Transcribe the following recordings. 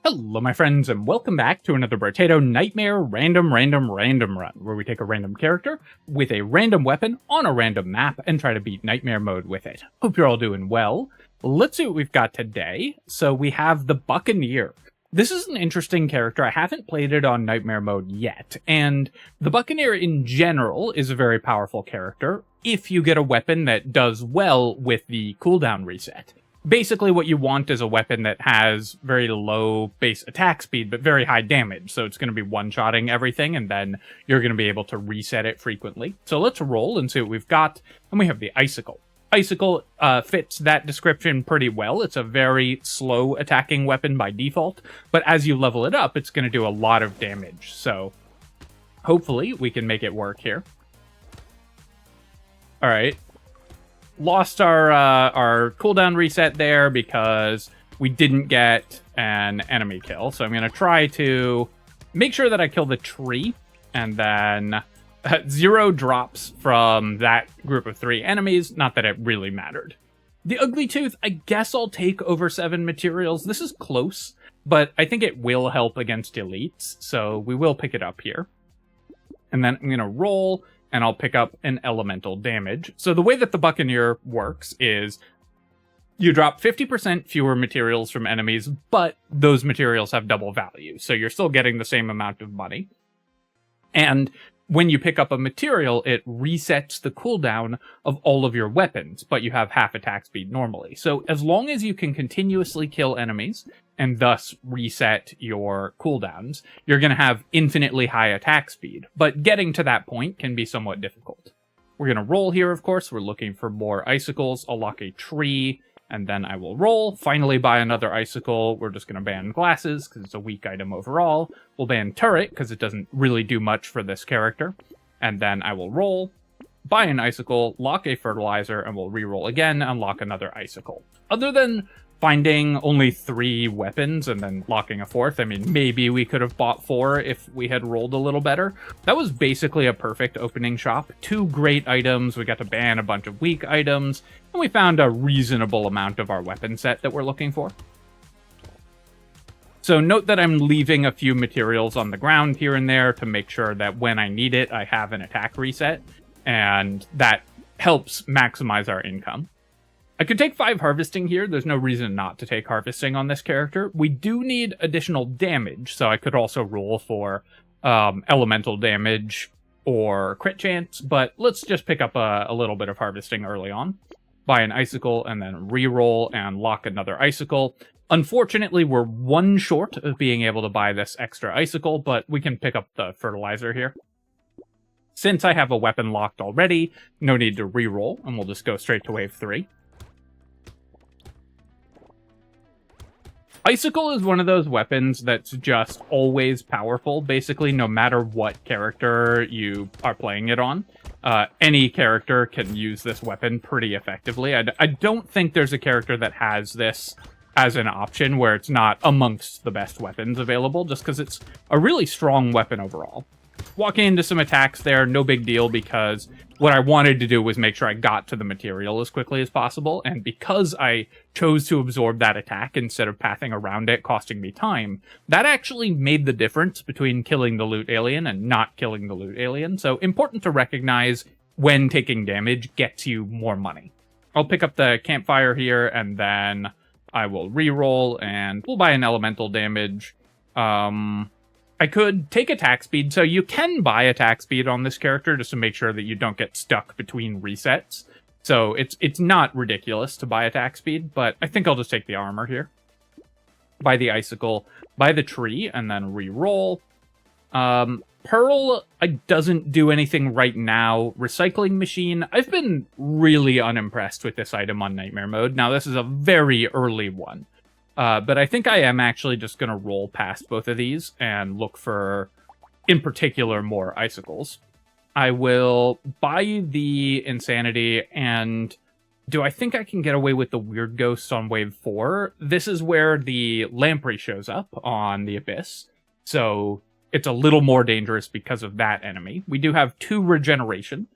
Hello, my friends, and welcome back to another Brotato Nightmare Random Run, where we take a random character with a random weapon on a random map and try to beat Nightmare mode with it. Hope you're all doing well. Let's see what we've got today. So we have the Buccaneer. This is an interesting character. I haven't played it on Nightmare mode yet, and the Buccaneer in general is a very powerful character if you get a weapon that does well with the cooldown reset. Basically, what you want is a weapon that has very low base attack speed, but very high damage. So it's going to be one-shotting everything, and then you're going to be able to reset it frequently. So let's roll and see what we've got. And we have the Icicle. Icicle fits that description pretty well. It's a very slow attacking weapon by default, but as you level it up, it's going to do a lot of damage. So hopefully we can make it work here. All right. Lost our cooldown reset there because we didn't get an enemy kill. So I'm going to try to make sure that I kill the tree, and then 0 drops from that group of 3 enemies. Not that it really mattered. The Ugly Tooth, I guess I'll take over 7 materials. This is close, but I think it will help against elites, so we will pick it up here. And then I'm going to roll, and I'll pick up an elemental damage. So the way that the Buccaneer works is you drop 50% fewer materials from enemies, but those materials have double value. So you're still getting the same amount of money. And when you pick up a material, it resets the cooldown of all of your weapons, but you have half attack speed normally. So as long as you can continuously kill enemies and thus reset your cooldowns, you're going to have infinitely high attack speed. But getting to that point can be somewhat difficult. We're going to roll here, of course. We're looking for more icicles. I'll lock a tree, and then I will roll. Finally buy another icicle. We're just going to ban glasses, because it's a weak item overall. We'll ban turret, because it doesn't really do much for this character. And then I will roll, buy an icicle, lock a fertilizer, and we'll reroll again and lock another icicle. Other than finding only 3 weapons and then locking a 4th. I mean, maybe we could have bought 4 if we had rolled a little better. That was basically a perfect opening shop. 2 great items, we got to ban a bunch of weak items, and we found a reasonable amount of our weapon set that we're looking for. So note that I'm leaving a few materials on the ground here and there to make sure that when I need it, I have an attack reset, and that helps maximize our income. I could take 5 harvesting here. There's no reason not to take harvesting on this character. We do need additional damage, so I could also roll for elemental damage or crit chance, but let's just pick up a little bit of harvesting early on. Buy an icicle and then re-roll and lock another icicle. Unfortunately, we're 1 short of being able to buy this extra icicle, but we can pick up the fertilizer here. Since I have a weapon locked already, no need to re-roll, and we'll just go straight to wave 3. Icicle is one of those weapons that's just always powerful, basically, no matter what character you are playing it on. Any character can use this weapon pretty effectively. I don't think there's a character that has this as an option where it's not amongst the best weapons available, just because it's a really strong weapon overall. Walking into some attacks there, no big deal, because what I wanted to do was make sure I got to the material as quickly as possible, and because I chose to absorb that attack instead of pathing around it, costing me time, that actually made the difference between killing the loot alien and not killing the loot alien, so important to recognize when taking damage gets you more money. I'll pick up the campfire here, and then I will re-roll, and we'll buy an elemental damage. I could take attack speed, so you can buy attack speed on this character just to make sure that you don't get stuck between resets. So it's not ridiculous to buy attack speed, but I think I'll just take the armor here. Buy the icicle, buy the tree, and then re-roll. Pearl doesn't do anything right now. Recycling machine, I've been really unimpressed with this item on Nightmare mode. Now, this is a very early one. But I think I am actually just going to roll past both of these and look for, in particular, more icicles. I will buy the Insanity, and do I think I can get away with the Weird Ghosts on wave 4? This is where the Lamprey shows up on the Abyss, so it's a little more dangerous because of that enemy. We do have 2 regeneration,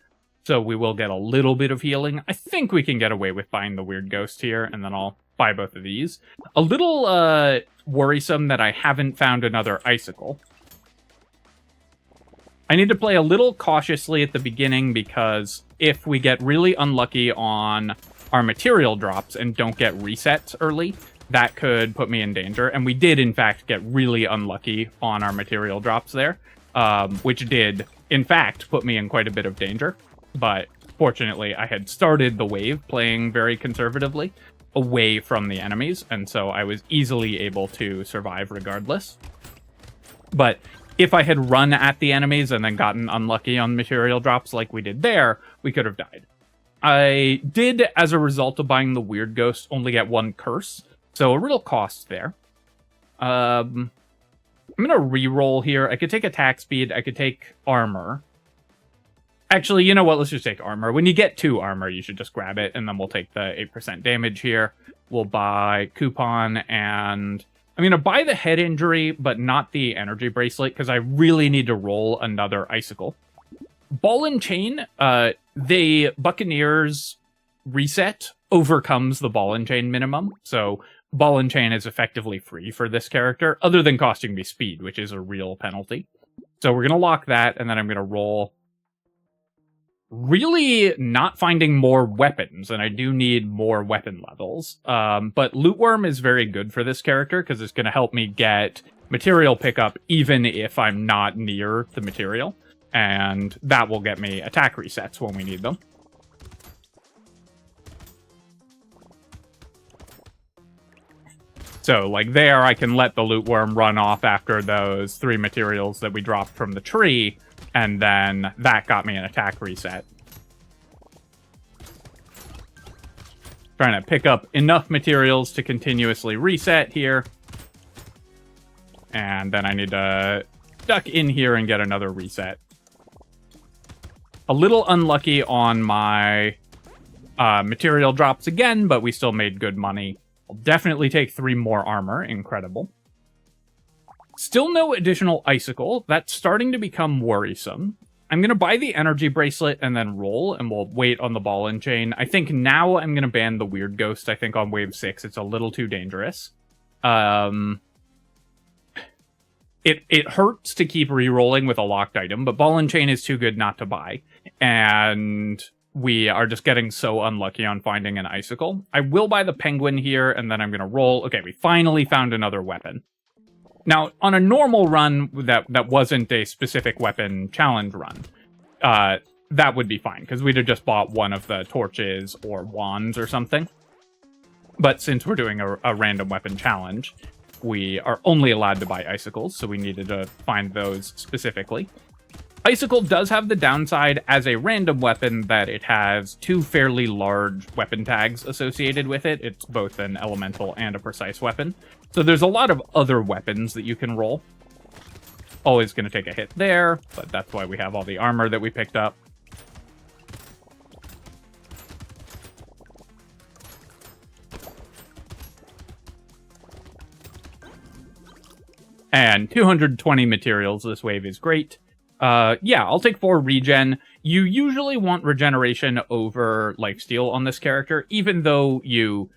so we will get a little bit of healing. I think we can get away with buying the Weird Ghost here, and then I'll buy both of these. A little worrisome that I haven't found another Icicle. I need to play a little cautiously at the beginning because if we get really unlucky on our material drops and don't get resets early, that could put me in danger. And we did, in fact, get really unlucky on our material drops there, which did, in fact, put me in quite a bit of danger. But fortunately, I had started the wave playing very conservatively away from the enemies, and so I was easily able to survive regardless. But if I had run at the enemies and then gotten unlucky on material drops like we did there, we could have died. I did, as a result of buying the Weird Ghost, only get one curse, so a real cost there. I'm going to re-roll here. I could take attack speed. I could take armor. Actually, you know what? Let's just take armor. When you get 2 armor, you should just grab it, and then we'll take the 8% damage here. We'll buy coupon, and I'm going to buy the head injury, but not the energy bracelet, because I really need to roll another Icicle. Ball and chain, the Buccaneers reset overcomes the ball and chain minimum, so ball and chain is effectively free for this character, other than costing me speed, which is a real penalty. So we're going to lock that, and then I'm going to roll. Really not finding more weapons, and I do need more weapon levels. But Loot Worm is very good for this character, because it's going to help me get material pickup, even if I'm not near the material. And that will get me attack resets when we need them. So, like there, I can let the Loot Worm run off after those 3 materials that we dropped from the tree, and then that got me an attack reset. Trying to pick up enough materials to continuously reset here. And then I need to duck in here and get another reset. A little unlucky on my material drops again, but we still made good money. I'll definitely take 3 more armor. Incredible. Still no additional Icicle. That's starting to become worrisome. I'm going to buy the energy bracelet and then roll, and we'll wait on the ball and chain. I think now I'm going to ban the Weird Ghost. I think on wave 6 it's a little too dangerous. It hurts to keep re-rolling with a locked item, but ball and chain is too good not to buy. And we are just getting so unlucky on finding an Icicle. I will buy the penguin here, and then I'm going to roll. Okay, we finally found another weapon. Now, on a normal run that wasn't a specific weapon challenge run, that would be fine, because we'd have just bought one of the torches or wands or something. But since we're doing a random weapon challenge, we are only allowed to buy Icicles, so we needed to find those specifically. Icicle does have the downside as a random weapon that it has 2 fairly large weapon tags associated with it. It's both an elemental and a precise weapon. So there's a lot of other weapons that you can roll. Always going to take a hit there, but that's why we have all the armor that we picked up. And 220 materials this wave is great. Yeah, I'll take 4 regen. You usually want regeneration over lifesteal on this character, even though you,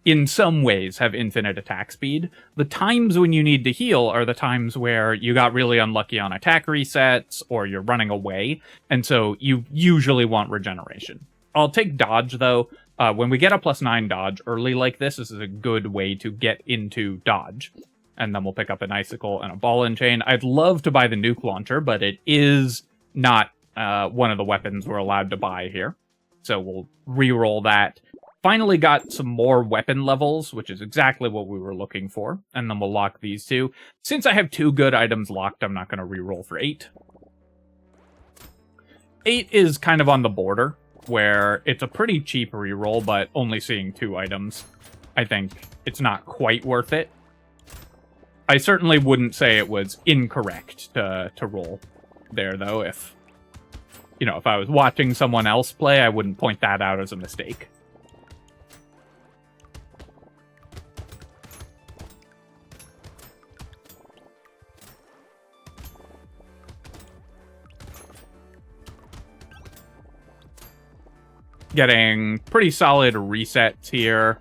in some ways, have infinite attack speed. The times when you need to heal are the times where you got really unlucky on attack resets, or you're running away, and so you usually want regeneration. I'll take dodge, though. When we get a +9 dodge early like this is a good way to get into dodge. And then we'll pick up an Icicle and a ball and chain. I'd love to buy the nuke launcher, but it is not one of the weapons we're allowed to buy here. So we'll re-roll that. Finally got some more weapon levels, which is exactly what we were looking for. And then we'll lock these 2. Since I have 2 good items locked, I'm not going to re-roll for 8. 8 is kind of on the border, where it's a pretty cheap re-roll, but only seeing 2 items, I think it's not quite worth it. I certainly wouldn't say it was incorrect to roll there, though. If I was watching someone else play, I wouldn't point that out as a mistake. Getting pretty solid resets here.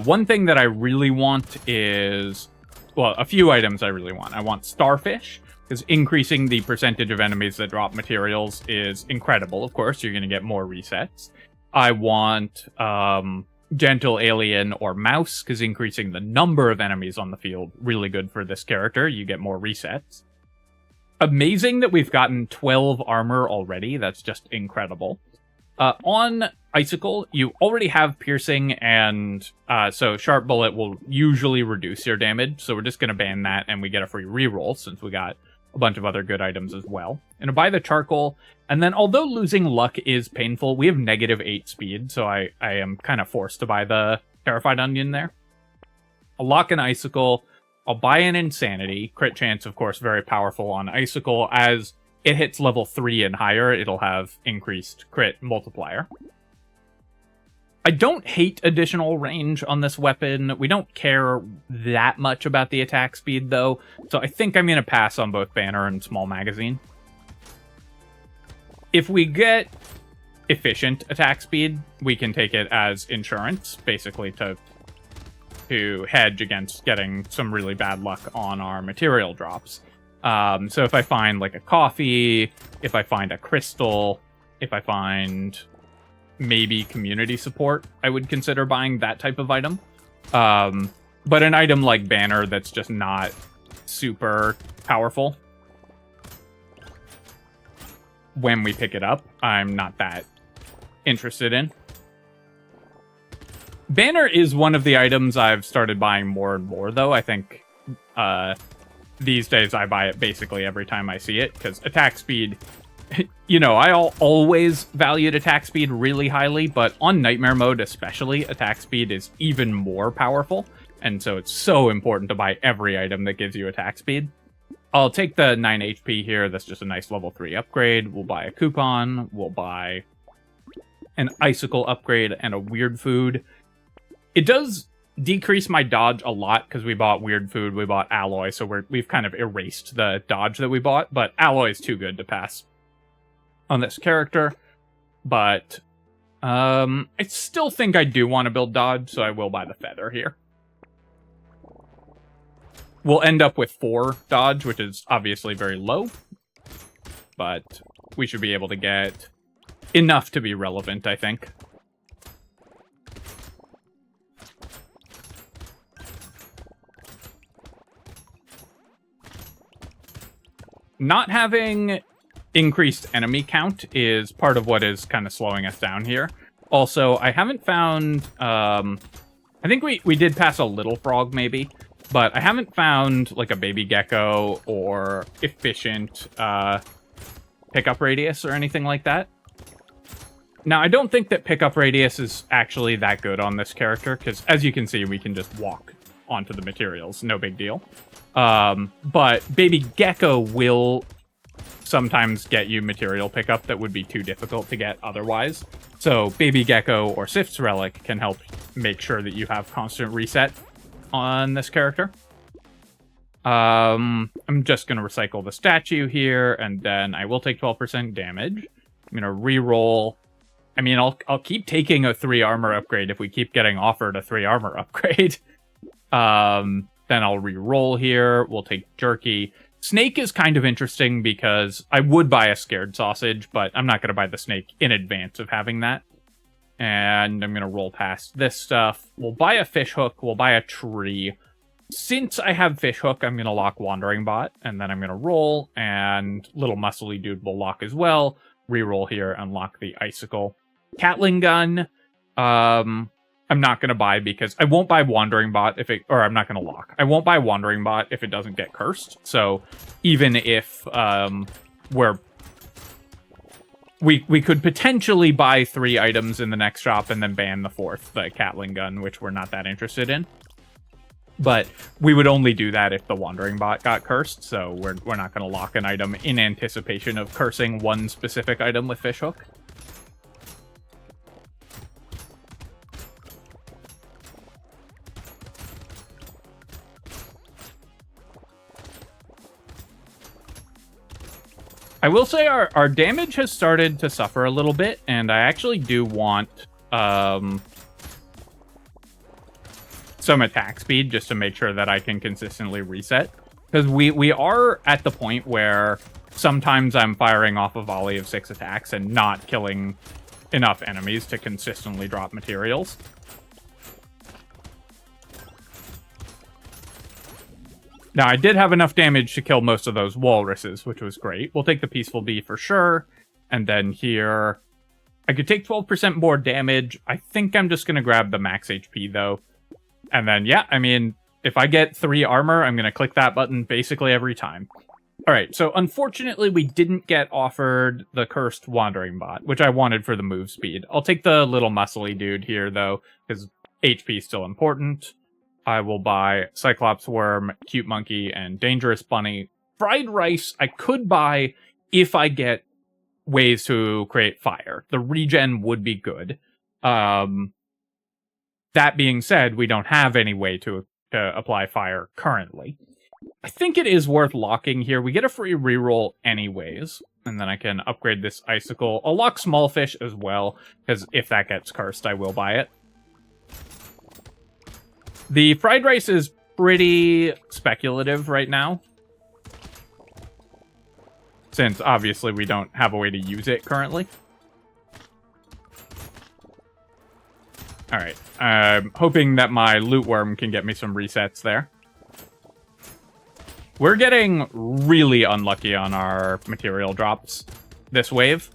One thing that I really want is, well, a few items I really want. I want Starfish, because increasing the percentage of enemies that drop materials is incredible. Of course, you're going to get more resets. I want Gentle Alien or Mouse, because increasing the number of enemies on the field, really good for this character. You get more resets. Amazing that we've gotten 12 armor already. That's just incredible. On Icicle, you already have piercing, and so Sharp Bullet will usually reduce your damage, so we're just going to ban that, and we get a free reroll, since we got a bunch of other good items as well. And to buy the Charcoal, and then although losing luck is painful, we have -8 speed, so I am kind of forced to buy the Terrified Onion there. I'll lock an Icicle, I'll buy an Insanity. Crit chance, of course, very powerful on Icicle. As it hits level 3 and higher, it'll have increased crit multiplier. I don't hate additional range on this weapon. We don't care that much about the attack speed, though, so I think I'm going to pass on both Banner and Small Magazine. If we get efficient attack speed, we can take it as insurance, basically to hedge against getting some really bad luck on our material drops. So if I find like a coffee, if I find a crystal, if I find maybe community support, I would consider buying that type of item. But an item like Banner that's just not super powerful, when we pick it up, I'm not that interested in. Banner is one of the items I've started buying more and more, though. I think these days I buy it basically every time I see it, because attack speed, you know, I always valued attack speed really highly, but on Nightmare mode especially, attack speed is even more powerful, and so it's so important to buy every item that gives you attack speed. I'll take the 9 HP here. That's just a nice level 3 upgrade. We'll buy a coupon. We'll buy an Icicle upgrade and a Weird Food. It does decrease my dodge a lot because we bought Weird Food, we bought Alloy, so we've kind of erased the dodge that we bought, but Alloy is too good to pass on this character. But I still think I do want to build dodge, so I will buy the Feather here. We'll end up with 4 dodge, which is obviously very low, but we should be able to get enough to be relevant, I think. Not having increased enemy count is part of what is kind of slowing us down here. Also, I haven't found... I think we did pass a little frog, maybe, but I haven't found, like, a baby gecko or efficient pickup radius or anything like that. Now, I don't think that pickup radius is actually that good on this character, because as you can see, we can just walk onto the materials, no big deal. But baby gecko will sometimes get you material pickup that would be too difficult to get otherwise. So baby gecko or Sift's Relic can help make sure that you have constant reset on this character. I'm just going to recycle the statue here, and then I will take 12% damage. I'm going to reroll. I mean, I'll keep taking a 3 armor upgrade if we keep getting offered a 3 armor upgrade. Then I'll re-roll here. We'll take Jerky. Snake is kind of interesting because I would buy a Scared Sausage, but I'm not going to buy the Snake in advance of having that. And I'm going to roll past this stuff. We'll buy a Fish Hook. We'll buy a Tree. Since I have Fish Hook, I'm going to lock Wandering Bot, and then I'm going to roll, and Little Muscly Dude will lock as well. Reroll here and lock the Icicle. Catling Gun. I'm not going to buy because I won't buy Wandering Bot if it... Or I'm not going to lock. I won't buy Wandering Bot if it doesn't get cursed. So even if we could potentially buy 3 items in the next shop and then ban the 4th, the Catling Gun, which we're not that interested in. But we would only do that if the Wandering Bot got cursed. So we're not going to lock an item in anticipation of cursing one specific item with Fish Hook. I will say our damage has started to suffer a little bit, and I actually do want some attack speed just to make sure that I can consistently reset. Because we are at the point where sometimes I'm firing off a volley of 6 attacks and not killing enough enemies to consistently drop materials. Now, I did have enough damage to kill most of those walruses, which was great. We'll take the Peaceful Bee for sure. And then here, I could take 12% more damage. I think I'm just going to grab the max HP, though. And then, yeah, I mean, if I get 3 armor, I'm going to click that button basically every time. All right, so unfortunately, we didn't get offered the Cursed Wandering Bot, which I wanted for the move speed. I'll take the little muscly dude here, though, because HP is still important. I will buy Cyclops Worm, Cute Monkey, and Dangerous Bunny. Fried Rice, I could buy if I get ways to create fire. The regen would be good. That being said, we don't have any way to apply fire currently. I think it is worth locking here. We get a free reroll anyways, and then I can upgrade this Icicle. I'll lock Small Fish as well, because if that gets cursed, I will buy it. The Fried Rice is pretty speculative right now, since obviously we don't have a way to use it currently. Alright, I'm hoping that my Loot Worm can get me some resets there. We're getting really unlucky on our material drops this wave.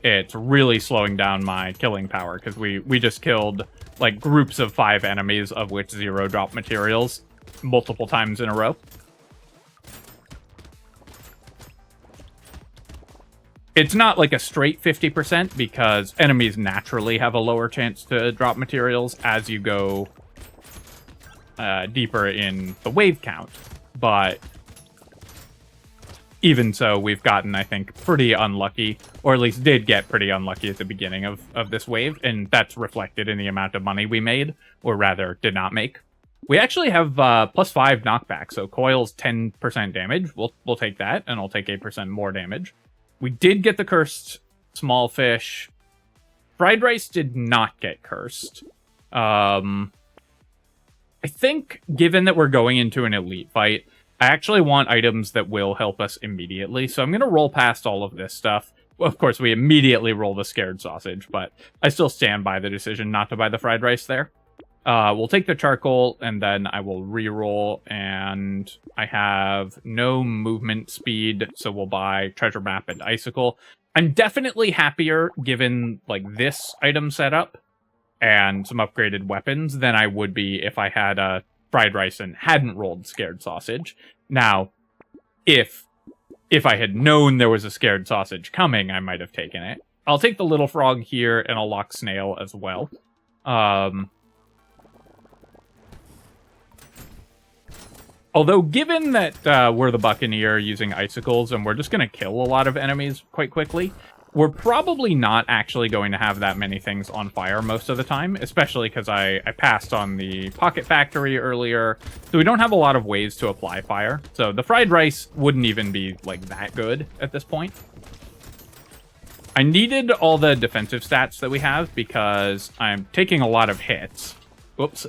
It's really slowing down my killing power, because we just killed like groups of 5 enemies, of which 0 drop materials multiple times in a row. It's not like a straight 50% because enemies naturally have a lower chance to drop materials as you go deeper in the wave count. But even so, we've gotten, I think, pretty unlucky, or at least did get pretty unlucky at the beginning of this wave, and that's reflected in the amount of money we made, or rather, did not make. We actually have +5 knockback, so Coil's 10% damage. We'll take that, and I'll take 8% more damage. We did get the Cursed Small Fish. Fried Rice did not get cursed. I think, given that we're going into an elite fight, I actually want items that will help us immediately, so I'm going to roll past all of this stuff. Well, of course, we immediately roll the Scared Sausage, but I still stand by the decision not to buy the Fried Rice there. We'll take the Charcoal, and then I will re-roll, and I have no movement speed, so we'll buy Treasure Map and Icicle. I'm definitely happier, given like this item setup and some upgraded weapons, than I would be if I had a Fried Rice and hadn't rolled Scared Sausage. Now, if I had known there was a Scared Sausage coming, I might have taken it. I'll take the Little Frog here, and I'll lock Snail as well. Although, given that we're the Buccaneer using Icicles, and we're just going to kill a lot of enemies quite quickly, we're probably not actually going to have that many things on fire most of the time, especially because I passed on the Pocket Factory earlier, so we don't have a lot of ways to apply fire. So the Fried Rice wouldn't even be, like, that good at this point. I needed all the defensive stats that we have because I'm taking a lot of hits. Whoops.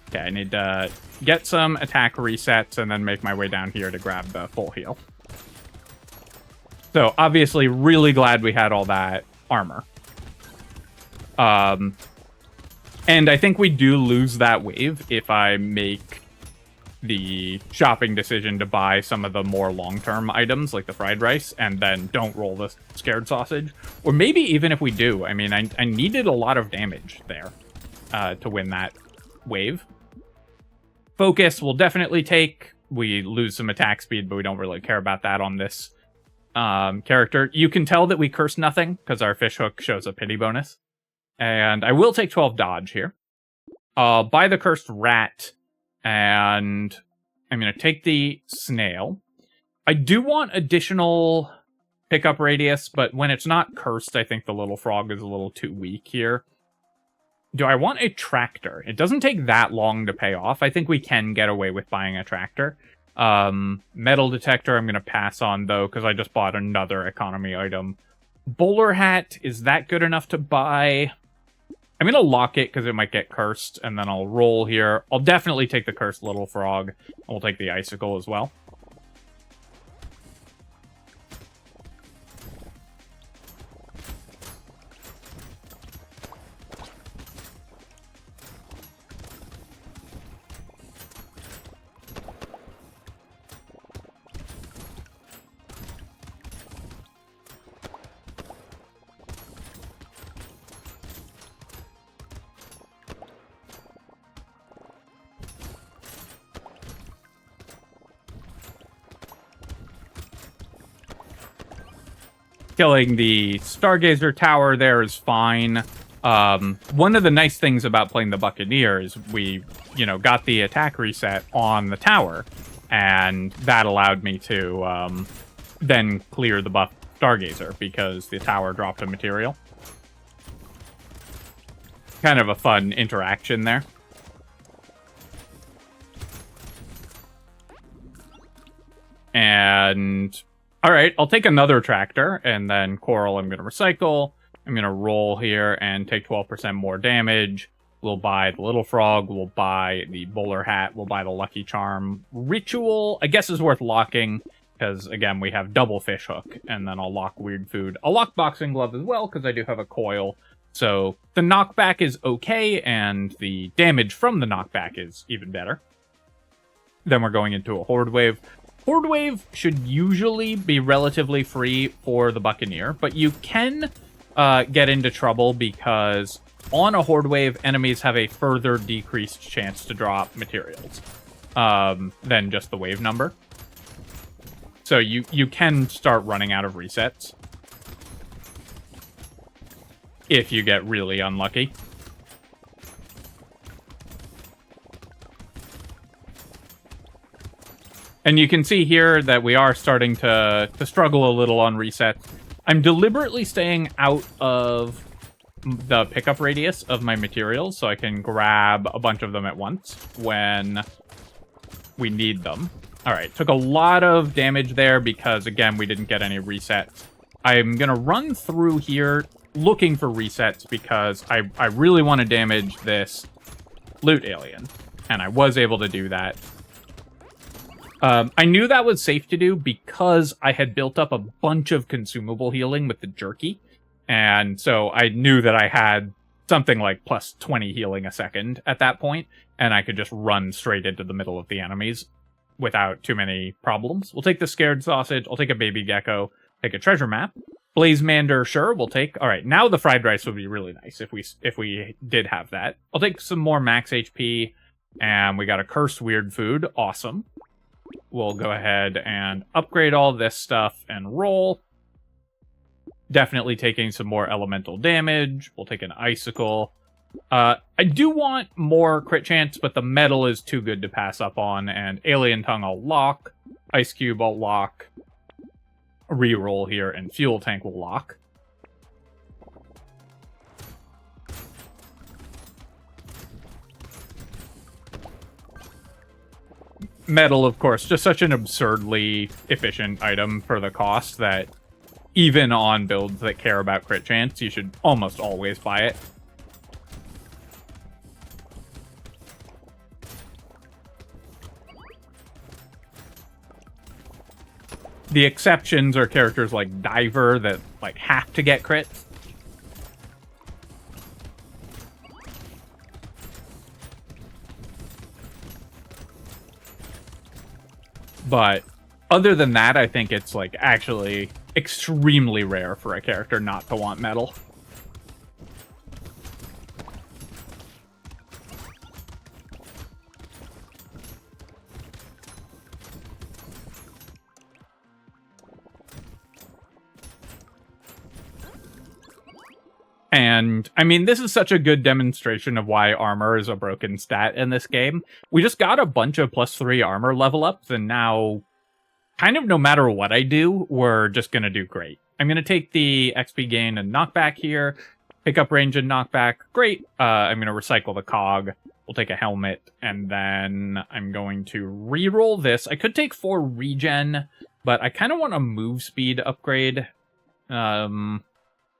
Okay, I need to get some attack resets and then make my way down here to grab the full heal. So, obviously, really glad we had all that armor. And I think we do lose that wave if I make the shopping decision to buy some of the more long-term items, like the Fried Rice, and then don't roll the Scared Sausage. Or maybe even if we do. I mean, I needed a lot of damage there to win that wave. Focus will definitely take. We lose some attack speed, but we don't really care about that on this character. You can tell that we curse nothing because our fishhook shows a pity bonus. And I will take 12 dodge here. I'll buy the cursed rat, and I'm going to take the snail. I do want additional pickup radius, but when it's not cursed, I think the little frog is a little too weak here. Do I want a tractor? It doesn't take that long to pay off. I think we can get away with buying a tractor. Metal detector I'm going to pass on, though, because I just bought another economy item. Bowler hat, is that good enough to buy? I'm going to lock it because it might get cursed, and then I'll roll here. I'll definitely take the cursed little frog. We'll take the icicle as well. Killing the Stargazer tower there is fine. One of the nice things about playing the Buccaneer is we, got the attack reset on the tower, and that allowed me to then clear the buff Stargazer because the tower dropped a material. Kind of a fun interaction there. And all right, I'll take another tractor, and then coral I'm going to recycle. I'm going to roll here and take 12% more damage. We'll buy the little frog. We'll buy the bowler hat. We'll buy the lucky charm. Ritual, I guess, is worth locking, because, again, we have double fish hook, and then I'll lock weird food. I'll lock boxing glove as well, because I do have a coil. So the knockback is okay, and the damage from the knockback is even better. Then we're going into a horde wave. Horde wave should usually be relatively free for the Buccaneer, but you can get into trouble because on a horde wave, enemies have a further decreased chance to drop materials than just the wave number. So you can start running out of resets if you get really unlucky. And you can see here that we are starting to struggle a little on resets. I'm deliberately staying out of the pickup radius of my materials so I can grab a bunch of them at once when we need them. All right, took a lot of damage there because, again, we didn't get any resets. I'm going to run through here looking for resets because I really want to damage this loot alien, and I was able to do that. I knew that was safe to do because I had built up a bunch of consumable healing with the jerky. And so I knew that I had something like plus 20 healing a second at that point, and I could just run straight into the middle of the enemies without too many problems. We'll take the scared sausage. I'll take a baby gecko. Take a treasure map. Blazemander, sure, we'll take. All right, now the fried rice would be really nice if we did have that. I'll take some more max HP, and we got a cursed weird food. Awesome. We'll go ahead and upgrade all this stuff and roll. Definitely taking some more elemental damage. We'll take an icicle. I do want more crit chance, but the metal is too good to pass up on. And alien tongue I'll lock. Ice cube I'll lock. Reroll here, and fuel tank will lock. Metal, of course, just such an absurdly efficient item for the cost that even on builds that care about crit chance, you should almost always buy it. The exceptions are characters like Diver that have to get crits. But other than that, I think it's actually extremely rare for a character not to want metal. And, I mean, this is such a good demonstration of why armor is a broken stat in this game. We just got a bunch of +3 armor level ups, and now, kind of no matter what I do, we're just going to do great. I'm going to take the XP gain and knockback here, pick up range and knockback. Great. I'm going to recycle the cog. We'll take a helmet, and then I'm going to reroll this. I could take 4 regen, but I kind of want a move speed upgrade.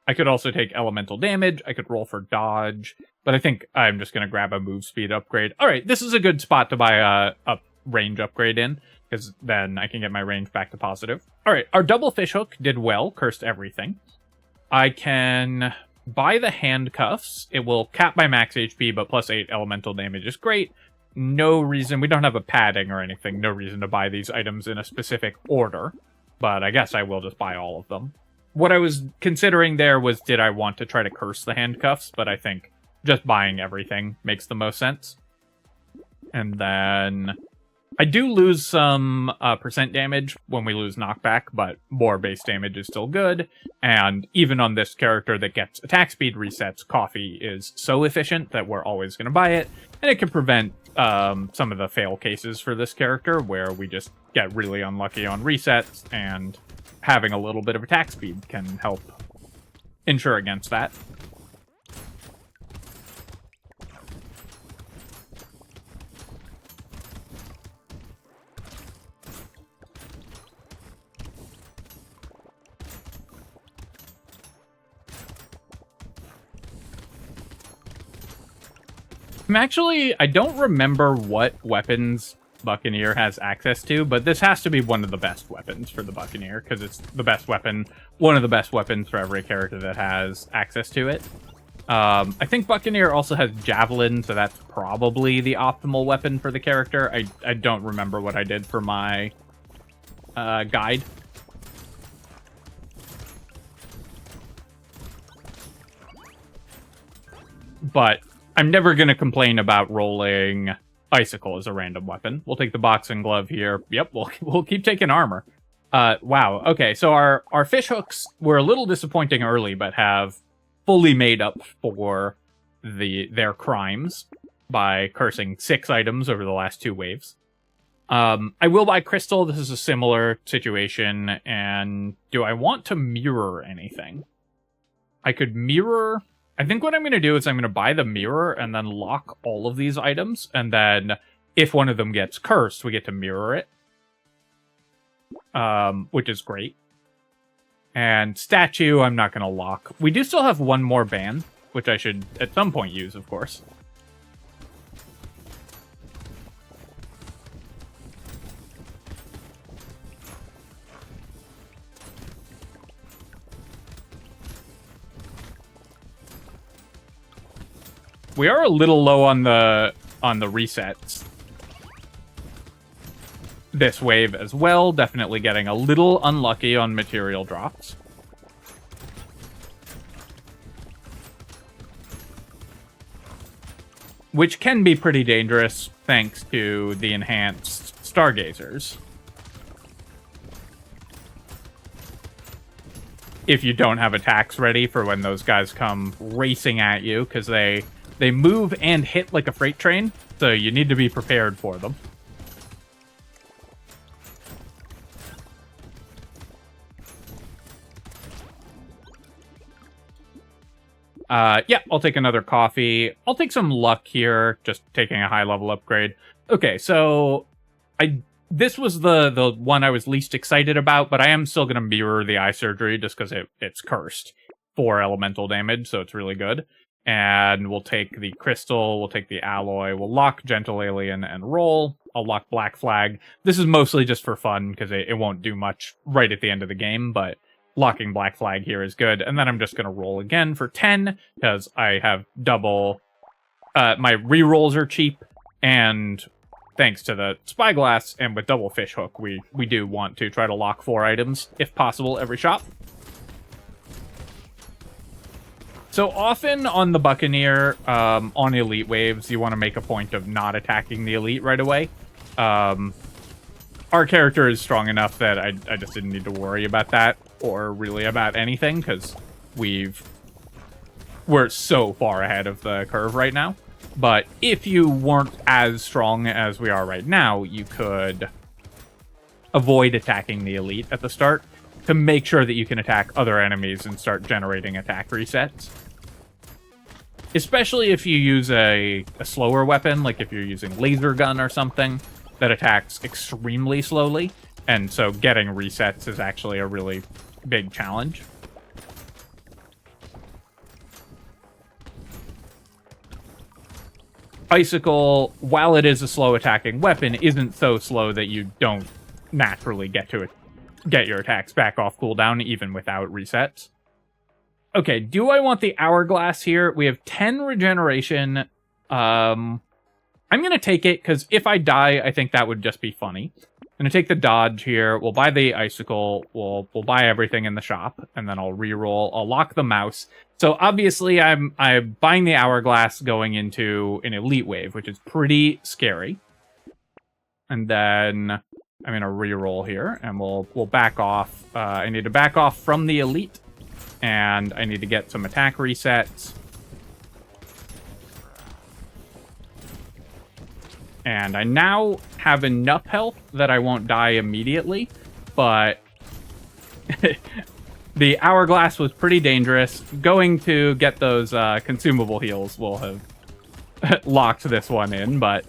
I could also take elemental damage. I could roll for dodge, but I think I'm just going to grab a move speed upgrade. All right, this is a good spot to buy a range upgrade in, because then I can get my range back to positive. All right, our double fishhook did well, cursed everything. I can buy the handcuffs. It will cap my max HP, but plus 8 elemental damage is great. No reason, we don't have a padding or anything, no reason to buy these items in a specific order, but I guess I will just buy all of them. What I was considering there was, did I want to try to curse the handcuffs, but I think just buying everything makes the most sense. And then I do lose some percent damage when we lose knockback, but more base damage is still good. And even on this character that gets attack speed resets, coffee is so efficient that we're always going to buy it. And it can prevent some of the fail cases for this character, where we just get really unlucky on resets, and having a little bit of attack speed can help ensure against that. I don't remember what weapons Buccaneer has access to, but this has to be one of the best weapons for the Buccaneer, because it's the best weapon, one of the best weapons for every character that has access to it. I think Buccaneer also has Javelin, so that's probably the optimal weapon for the character. I don't remember what I did for my guide. But I'm never going to complain about rolling Icicle as a random weapon. We'll take the boxing glove here. Yep, we'll keep taking armor. Wow, okay, so our fish hooks were a little disappointing early, but have fully made up for their crimes by cursing 6 items over the last 2 waves. I will buy Crystal. This is a similar situation, and do I want to mirror anything? I could mirror... I think what I'm going to do is I'm going to buy the mirror and then lock all of these items, and then if one of them gets cursed, we get to mirror it, which is great. And statue, I'm not going to lock. We do still have one more ban, which I should at some point use, of course. We are a little low on the resets this wave as well. Definitely getting a little unlucky on material drops. Which can be pretty dangerous thanks to the enhanced Stargazers. If you don't have attacks ready for when those guys come racing at you, because they move and hit like a freight train, so you need to be prepared for them. Yeah, I'll take another coffee. I'll take some luck here, just taking a high level upgrade. Okay, so this was the one I was least excited about, but I am still going to mirror the eye surgery just because it's cursed for elemental damage, so it's really good. And we'll take the crystal, we'll take the alloy, we'll lock Gentle Alien and roll. I'll lock Black Flag. This is mostly just for fun, because it won't do much right at the end of the game, but locking Black Flag here is good. And then I'm just going to roll again for 10, because I have double... my rerolls are cheap, and thanks to the Spyglass, and with double fish hook, we do want to try to lock 4 items, if possible, every shot. So often on the Buccaneer, on elite waves, you want to make a point of not attacking the elite right away. Our character is strong enough that I just didn't need to worry about that, or really about anything, because we're so far ahead of the curve right now. But if you weren't as strong as we are right now, you could avoid attacking the elite at the start to make sure that you can attack other enemies and start generating attack resets. Especially if you use a slower weapon, like if you're using laser gun or something that attacks extremely slowly, and so getting resets is actually a really big challenge. Icicle, while it is a slow attacking weapon, isn't so slow that you don't naturally get your attacks back off cooldown even without resets. Okay, do I want the hourglass here? We have 10 regeneration. I'm gonna take it because if I die, I think that would just be funny. I'm gonna take the dodge here. We'll buy the icicle. We'll buy everything in the shop, and then I'll reroll. I'll lock the mouse. So obviously, I'm buying the hourglass going into an elite wave, which is pretty scary. And then I'm gonna reroll here, and we'll back off. I need to back off from the elite, and I need to get some attack resets. And I now have enough health that I won't die immediately, but the hourglass was pretty dangerous. Going to get those consumable heals will have locked this one in, but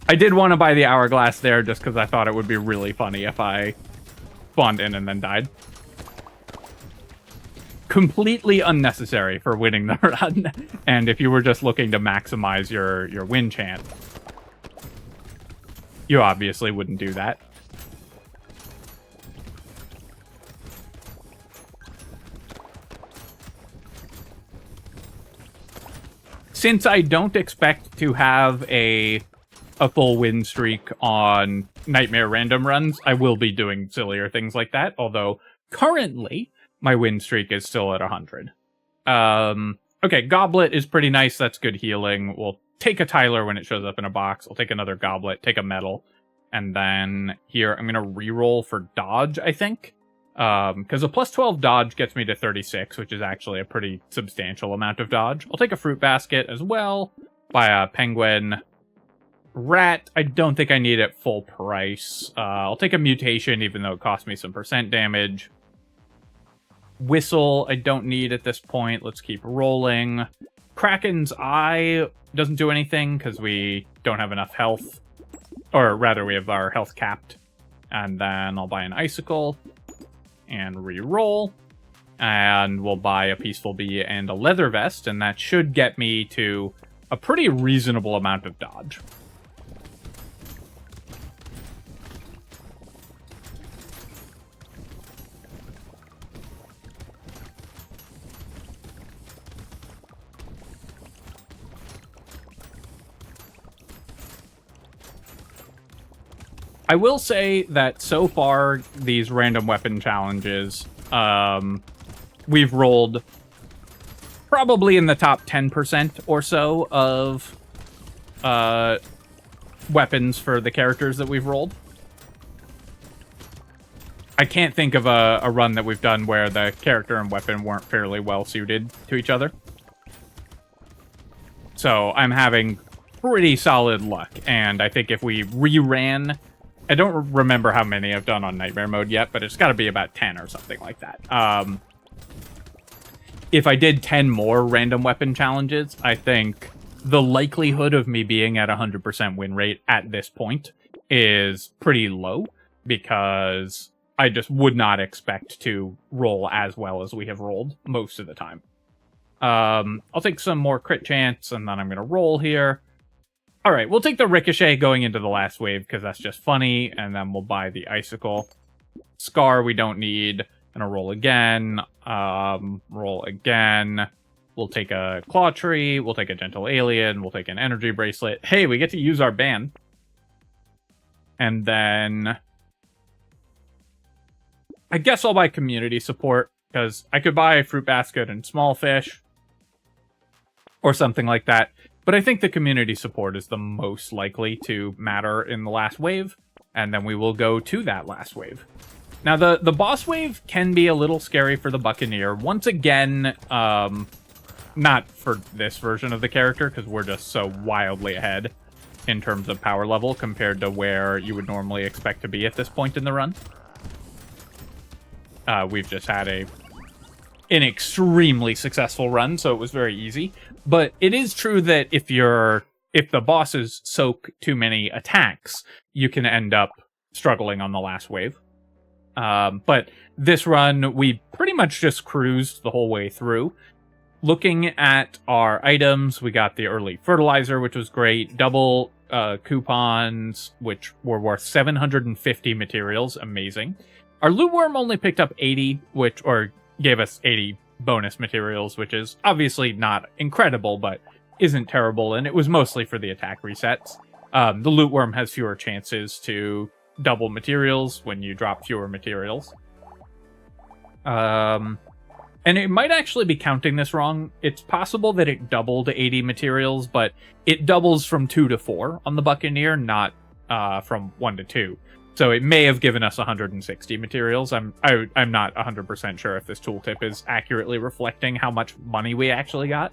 I did want to buy the hourglass there just because I thought it would be really funny if I spawned in and then died. Completely unnecessary for winning the run, and if you were just looking to maximize your win chance, you obviously wouldn't do that. Since I don't expect to have a full win streak on Nightmare random runs, I will be doing sillier things like that, although currently my win streak is still at 100. Okay, Goblet is pretty nice. That's good healing. We'll take a Tyler when it shows up in a box. I'll take another Goblet, take a Medal. And then here, I'm going to reroll for Dodge, I think. Because a plus 12 Dodge gets me to 36, which is actually a pretty substantial amount of Dodge. I'll take a Fruit Basket as well. Buy a Penguin. Rat, I don't think I need it full price. I'll take a Mutation, even though it costs me some % damage. Whistle, I don't need at this point. Let's keep rolling. Kraken's Eye doesn't do anything because we don't have enough health. Or rather, we have our health capped. And then I'll buy an Icicle and re-roll. And we'll buy a Peaceful Bee and a Leather Vest, and that should get me to a pretty reasonable amount of dodge. I will say that so far, these random weapon challenges, we've rolled probably in the top 10% or so of weapons for the characters that we've rolled. I can't think of a run that we've done where the character and weapon weren't fairly well suited to each other. So I'm having pretty solid luck, and I think if we reran... I don't remember how many I've done on Nightmare mode yet, but it's got to be about 10 or something like that. If I did 10 more random weapon challenges, I think the likelihood of me being at 100% win rate at this point is pretty low, because I just would not expect to roll as well as we have rolled most of the time. I'll take some more crit chance, and then I'm going to roll here. All right, we'll take the Ricochet going into the last wave, because that's just funny, and then we'll buy the Icicle. Scar we don't need. Gonna roll again. Roll again. We'll take a Claw Tree. We'll take a Gentle Alien. We'll take an Energy Bracelet. Hey, we get to use our ban. And then... I guess I'll buy Community Support, because I could buy Fruit Basket and Small Fish. Or something like that. But I think the Community Support is the most likely to matter in the last wave, and then we will go to that last wave. Now, the boss wave can be a little scary for the Buccaneer. Once again, not for this version of the character, because we're just so wildly ahead in terms of power level compared to where you would normally expect to be at this point in the run. We've just had an extremely successful run, so it was very easy. But it is true that if the bosses soak too many attacks, you can end up struggling on the last wave. But this run, we pretty much just cruised the whole way through. Looking at our items, we got the early fertilizer, which was great. Double coupons, which were worth 750 materials. Amazing. Our loot worm only picked up 80, or gave us 80 bonus materials, which is obviously not incredible, but isn't terrible, and it was mostly for the attack resets. The loot worm has fewer chances to double materials when you drop fewer materials. And it might actually be counting this wrong. It's possible that it doubled 80 materials, but it doubles from 2 to 4 on the Buccaneer, not from 1 to 2. So it may have given us 160 materials. I'm not 100% sure if this tooltip is accurately reflecting how much money we actually got.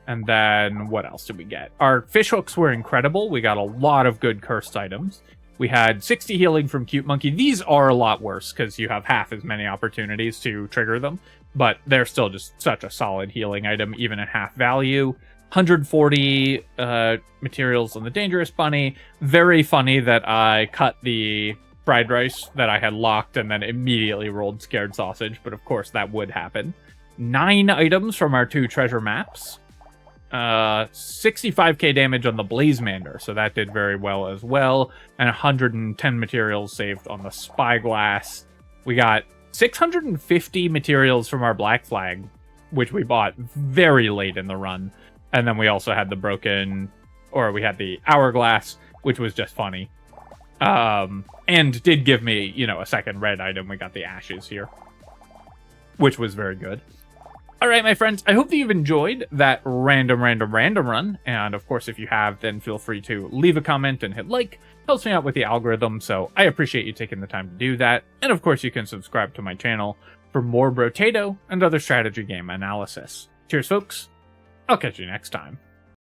And then what else did we get? Our fish hooks were incredible. We got a lot of good cursed items. We had 60 healing from Cute Monkey. These are a lot worse because you have half as many opportunities to trigger them, but they're still just such a solid healing item, even at half value. 140 materials on the Dangerous Bunny. Very funny that I cut the fried rice that I had locked and then immediately rolled Scared Sausage, but of course that would happen. 9 items from our 2 treasure maps. 65k damage on the Blazemander, so that did very well as well. And 110 materials saved on the Spyglass. We got 650 materials from our Black Flag, which we bought very late in the run. And then we also had the we had the Hourglass, which was just funny. And did give me, a second red item. We got the Ashes here, which was very good. All right, my friends, I hope that you've enjoyed that random run. And of course, if you have, then feel free to leave a comment and hit like. Helps me out with the algorithm, so I appreciate you taking the time to do that. And of course, you can subscribe to my channel for more Brotato and other strategy game analysis. Cheers, folks. I'll catch you next time.